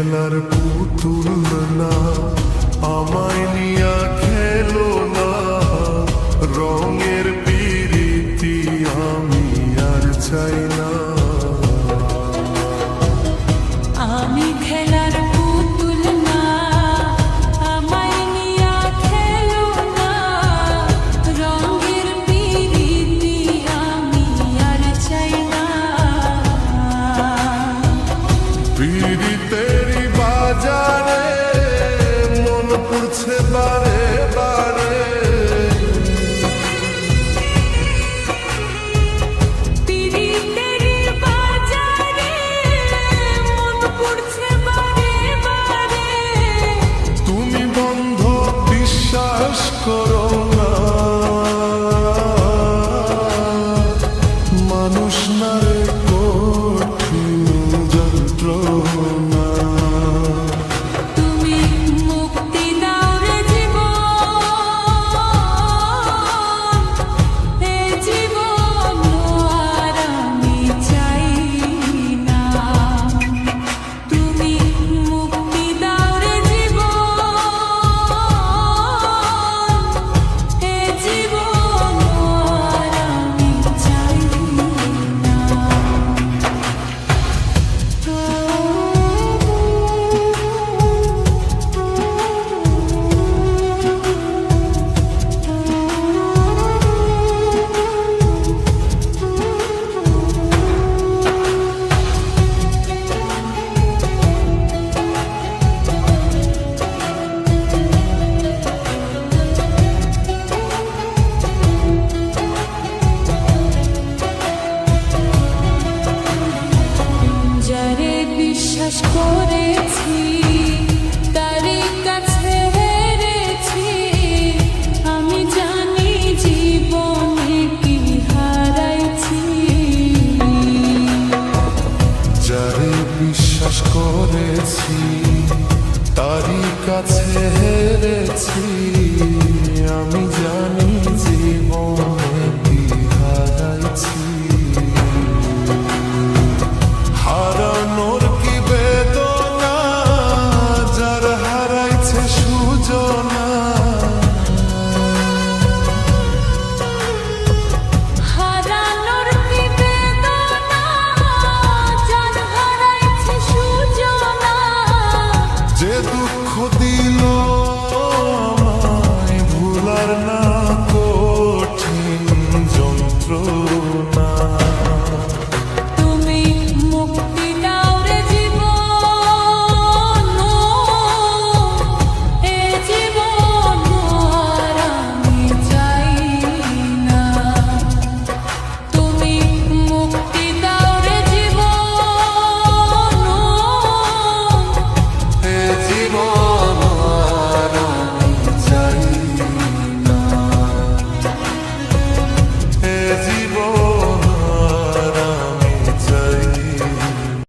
খেলার পুতুল না, আমায় নিয়া খেলো না, রঙের পিরিতি আমি আর চাই না। আমি খেলার পুতুল না, আমায় নিয়া খেলো না, রঙের পিরিতি আমি আর চাই না। পিরিতেরি বাজারে মন পড়ছে বারে বারে, পিরিতেরি বাজারে মন পড়ছে বারে বারে। তুমি বন্ধ বিশ্বাস করো না, মানুষ না রে কঠিন যন্ত্রণা। তুমি মুক্তি দাও রে জীবন, এ জীবন আর আমি চাই না। তুমি মুক্তি দাও রে জীবন, এ জীবন আর আমি চাই না। যারে বিশ্বাস করেছি তারই কাছে হেরেছি, আমি জানি জীবনে কি হারাইছি। যারে বিশ্বাস করেছি তারই কাছে হেরেছি,